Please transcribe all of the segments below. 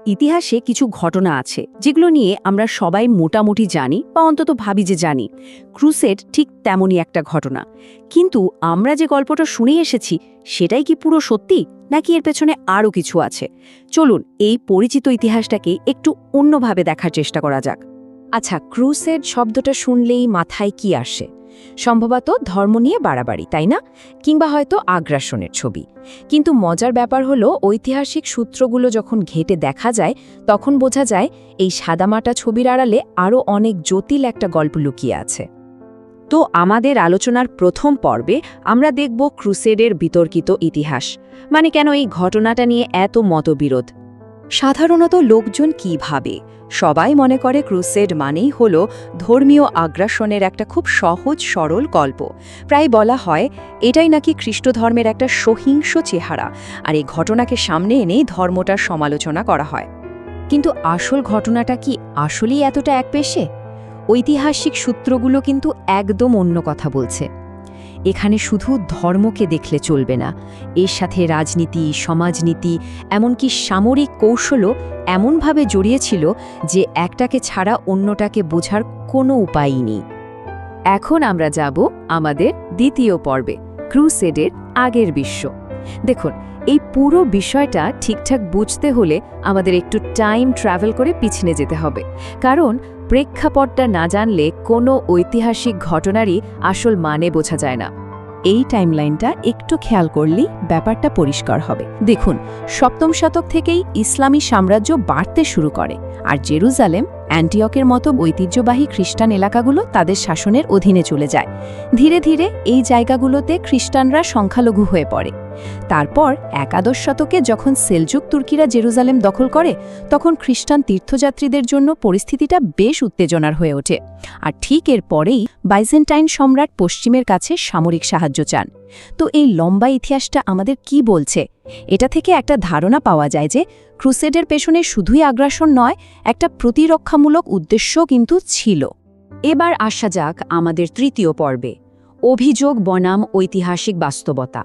ইতিহাসে কিছু ঘটনা আছে যেগুলো নিয়ে আমরা সবাই মোটামুটি জানি বা অন্তত ভাবি যে জানি। ক্রুসেড ঠিক তেমনই একটা ঘটনা। কিন্তু আমরা যে গল্পটা শুনে এসেছি সেটাই কি পুরো সত্যি, নাকি এর পেছনে আরও কিছু আছে? চলুন এই পরিচিত ইতিহাসটাকে একটু অন্যভাবে দেখার চেষ্টা করা যাক। আচ্ছা, ক্রুসেড শব্দটা শুনলেই মাথায় কি আসে? সম্ভবত ধর্ম নিয়ে বাড়াবাড়ি, তাই না? কিংবা হয়তো আগ্রাসনের ছবি। কিন্তু মজার ব্যাপার হলো ঐতিহাসিক সূত্রগুলো যখন ঘেঁটে দেখা যায় তখন বোঝা যায় এই সাদামাটা ছবির আড়ালে আরও অনেক জটিল একটা গল্প লুকিয়ে আছে। তো আমাদের আলোচনার প্রথম পর্বে আমরা দেখব ক্রুসেডের বিতর্কিত ইতিহাস, মানে কেন এই ঘটনাটা নিয়ে এত মতবিরোধ। সাধারণত লোকজন কি ভাবে? সবাই মনে করে ক্রুসেড মানেই হল ধর্মীয় আগ্রাসনের একটা খুব সহজ সরল গল্প। প্রায় বলা হয় এটাই নাকি খ্রিস্ট ধর্মের একটা সহিংস চেহারা, আর এই ঘটনাকে সামনে এনেই ধর্মটার সমালোচনা করা হয়। কিন্তু আসল ঘটনাটা কি আসলেই এতটা একপেশে? ঐতিহাসিক সূত্রগুলো কিন্তু একদম অন্য কথা বলছে। এখানে শুধু ধর্মকে দেখলে চলবে না, এর সাথে রাজনীতি, সমাজনীতি, এমনকি সামরিক কৌশলও এমনভাবে জড়িয়েছিল যে একটাকে ছাড়া অন্যটাকে বোঝার কোনো উপায়ই নেই। এখন আমরা যাব আমাদের দ্বিতীয় পর্বে, ক্রুসেডের আগের বিশ্ব। দেখুন, এই পুরো বিষয়টা ঠিকঠাক বুঝতে হলে আমাদের একটু টাইম ট্রাভেল করে পিছনে যেতে হবে, কারণ প্রেক্ষাপটটা না জানলে কোনো ঐতিহাসিক ঘটনারই আসল মানে বোঝা যায় না। এই টাইমলাইনটা একটু খেয়াল করলেই ব্যাপারটা পরিষ্কার হবে। দেখুন, 7ম শতক থেকেই ইসলামী সাম্রাজ্য বাড়তে শুরু করে, আর জেরুজালেম, অ্যান্টিয়কের মতো ঐতিহ্যবাহী খ্রিস্টান এলাকাগুলো তাদের শাসনের অধীনে চলে যায়। ধীরে ধীরে এই জায়গাগুলোতে খ্রিস্টানরা সংখ্যালঘু হয়ে পড়ে। তারপর 11শ শতকে যখন সেলজুক তুর্কিরা জেরুজালেম দখল করে, তখন খ্রিস্টান তীর্থযাত্রীদের জন্য পরিস্থিতিটা বেশ উত্তেজনার হয়ে ওঠে। আর ঠিক এর পরেই বাইজেন্টাইন সম্রাট পশ্চিমের কাছে সামরিক সাহায্য চান। তো এই লম্বা ইতিহাসটা আমাদের কি বলছে? এটা থেকে একটা ধারণা পাওয়া যায় যে ক্রুসেডের পেছনে শুধুই আগ্রাসন নয়, একটা প্রতিরক্ষামূলক উদ্দেশ্যও কিন্তু ছিল। এবার আসা যাক আমাদের তৃতীয় পর্বে, অভিযোগ বনাম ঐতিহাসিক বাস্তবতা।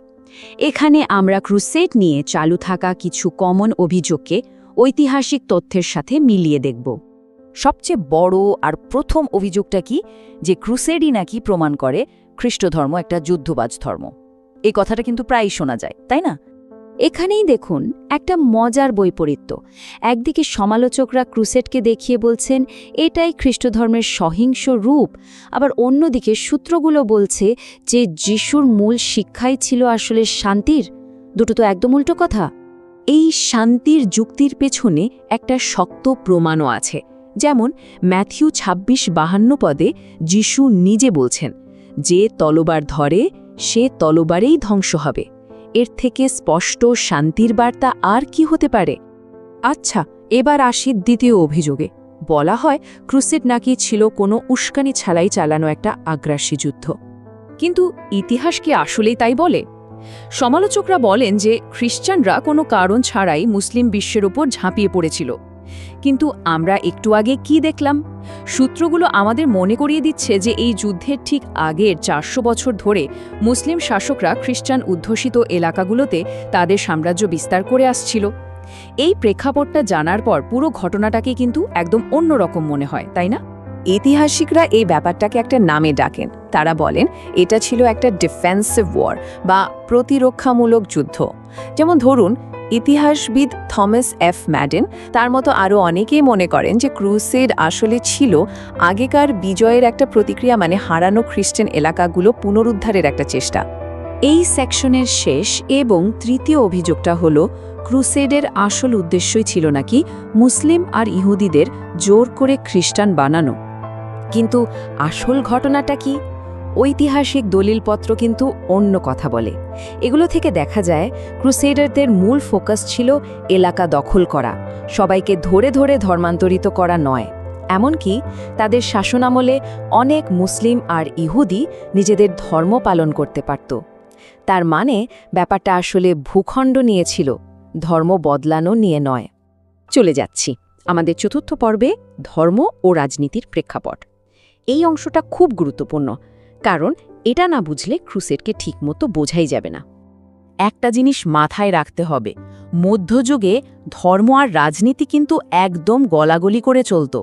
এখানে আমরা ক্রুসেড নিয়ে চালু থাকা কিছু কমন অভিযোগকে ঐতিহাসিক তথ্যের সাথে মিলিয়ে দেখব। সবচেয়ে বড় আর প্রথম অভিযোগটা কি? যে ক্রুসেডই নাকি প্রমাণ করে খ্রিস্টধর্ম একটা যুদ্ধবাজ ধর্ম। এই কথাটা কিন্তু প্রায়ই শোনা যায়, তাই না? এখানেই দেখুন একটা মজার বৈপরীত্য। একদিকে সমালোচকরা ক্রুসেডকে দেখিয়ে বলছেন এটাই খ্রিস্টধর্মের সহিংস রূপ, আবার অন্যদিকে সূত্রগুলো বলছে যে যিশুর মূল শিক্ষাই ছিল আসলে শান্তির। দুটো তো একদম উল্টো কথা। এই শান্তির যুক্তির পেছনে একটা শক্ত প্রমাণও আছে। যেমন ম্যাথিউ 26:52 পদে যিশু নিজে বলছেন, যে তলোবার ধরে সে তলোবারেই ধ্বংস হবে। এর থেকে স্পষ্ট শান্তির বার্তা আর কি হতে পারে? আচ্ছা, এবার আসি দ্বিতীয় অভিযোগে। বলা হয় ক্রুসেড নাকি ছিল কোনো উস্কানি ছাড়াই চালানো একটা আগ্রাসী যুদ্ধ। কিন্তু ইতিহাস কি আসলেই তাই বলে? সমালোচকরা বলেন যে খ্রিস্টানরা কোনো কারণ ছাড়াই মুসলিম বিশ্বের উপর ঝাঁপিয়ে পড়েছিল। কিন্তু আমরা একটু আগে কি দেখলাম? সূত্রগুলো আমাদের মনে করিয়ে দিচ্ছে যে এই যুদ্ধের ঠিক আগের 400 বছর ধরে মুসলিম শাসকরা খ্রিস্টান অধ্যুষিত এলাকাগুলোতে তাদের সাম্রাজ্য বিস্তার করে আসছিল। এই প্রেক্ষাপটটা জানার পর পুরো ঘটনাটাকে কিন্তু একদম অন্যরকম মনে হয়, তাই না? ঐতিহাসিকরা এই ব্যাপারটাকে একটা নামে ডাকেন। তারা বলেন এটা ছিল একটা ডিফেন্সিভ ওয়ার বা প্রতিরক্ষামূলক যুদ্ধ। যেমন ধরুন, ইতিহাসবিদ থমাস এফ ম্যাডেন, তার মতো আরও অনেকেই মনে করেন যে ক্রুসেড আসলে ছিল আগেকার বিজয়ের একটা প্রতিক্রিয়া, মানে হারানো খ্রিস্টান এলাকাগুলো পুনরুদ্ধারের একটা চেষ্টা। এই সেকশনের শেষ এবং তৃতীয় অভিযোগটা হলো ক্রুসেডের আসল উদ্দেশ্যই ছিল নাকি মুসলিম আর ইহুদিদের জোর করে খ্রিস্টান বানানো। কিন্তু আসল ঘটনাটা কি? ঐতিহাসিক দলিলপত্র কিন্তু অন্য কথা বলে। এগুলো থেকে দেখা যায় ক্রুসেডারদের মূল ফোকাস ছিল এলাকা দখল করা, সবাইকে ধরে ধরে ধর্মান্তরিত করা নয়। এমনকি তাদের শাসনামলে অনেক মুসলিম আর ইহুদি নিজেদের ধর্ম পালন করতে পারত। তার মানে ব্যাপারটা আসলে ভূখণ্ড নিয়েছিল, ধর্ম বদলানো নিয়ে নয়। চলে যাচ্ছি আমাদের চতুর্থ পর্বে, ধর্ম ও রাজনীতির প্রেক্ষাপট। এই অংশটা খুব গুরুত্বপূর্ণ, কারণ এটা না বুঝলে ক্রুসেডকে ঠিকমতো বোঝাই যাবে না। একটা জিনিস মাথায় রাখতে হবে, মধ্যযুগে ধর্ম আর রাজনীতি কিন্তু একদম গলাগলি করে চলত।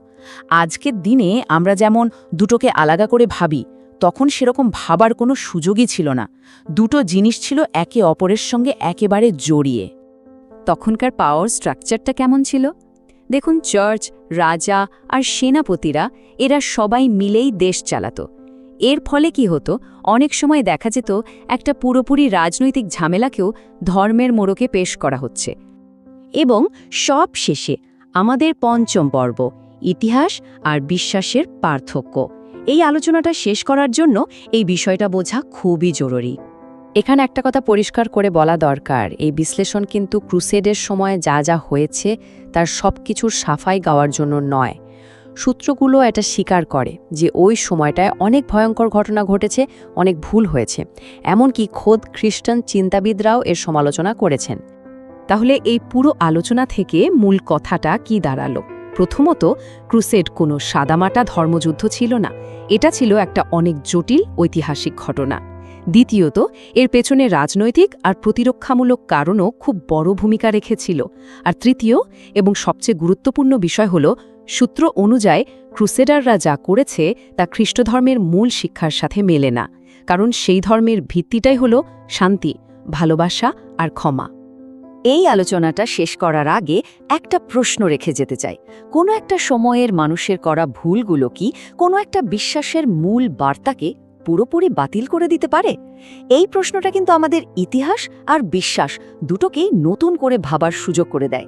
আজকের দিনে আমরা যেমন দুটোকে আলাদা করে ভাবি, তখন সেরকম ভাবার কোনো সুযোগই ছিল না। দুটো জিনিস ছিল একে অপরের সঙ্গে একেবারে জড়িয়ে। তখনকার পাওয়ার স্ট্রাকচারটা কেমন ছিল? দেখুন, চার্চ, রাজা আর সেনাপতিরা এরা সবাই মিলেই দেশ চালাত। এর ফলে কি হতো, অনেক সময় দেখা যেত একটা পুরোপুরি রাজনৈতিক ঝামেলাকেও ধর্মের মোড়কে পেশ করা হচ্ছে। এবং সব শেষে আমাদের পঞ্চম পর্ব, ইতিহাস আর বিশ্বাসের পার্থক্য। এই আলোচনাটা শেষ করার জন্য এই বিষয়টা বোঝা খুবই জরুরি। এখানে একটা কথা পরিষ্কার করে বলা দরকার, এই বিশ্লেষণ কিন্তু ক্রুসেডের সময় যা যা হয়েছে তার সব কিছুর সাফাই গাওয়ার জন্য নয়। সূত্রগুলো এটা স্বীকার করে যে ওই সময়টায় অনেক ভয়ঙ্কর ঘটনা ঘটেছে, অনেক ভুল হয়েছে, এমনকি খোদ খ্রিস্টান চিন্তাবিদরাও এর সমালোচনা করেছেন। তাহলে এই পুরো আলোচনা থেকে মূল কথাটা কি দাঁড়ালো? প্রথমত, ক্রুসেড কোনো সাদামাটা ধর্মযুদ্ধ ছিল না, এটা ছিল একটা অনেক জটিল ঐতিহাসিক ঘটনা। দ্বিতীয়ত, এর পেছনে রাজনৈতিক আর প্রতিরক্ষামূলক কারণও খুব বড় ভূমিকা রেখেছিল। আর তৃতীয় এবং সবচেয়ে গুরুত্বপূর্ণ বিষয় হল, সূত্র অনুযায়ী ক্রুসেডাররা যা করেছে তা খ্রিস্টধর্মের মূল শিক্ষার সাথে মেলে না, কারণ সেই ধর্মের ভিত্তিটাই হল শান্তি, ভালোবাসা আর ক্ষমা। এই আলোচনাটা শেষ করার আগে একটা প্রশ্ন রেখে যেতে চাই। কোনো একটা সময়ের মানুষের করা ভুলগুলো কি কোনো একটা বিশ্বাসের মূল বার্তাকে পুরোপুরি বাতিল করে দিতে পারে? এই প্রশ্নটা কিন্তু আমাদের ইতিহাস আর বিশ্বাস দুটোকেই নতুন করে ভাবার সুযোগ করে দেয়।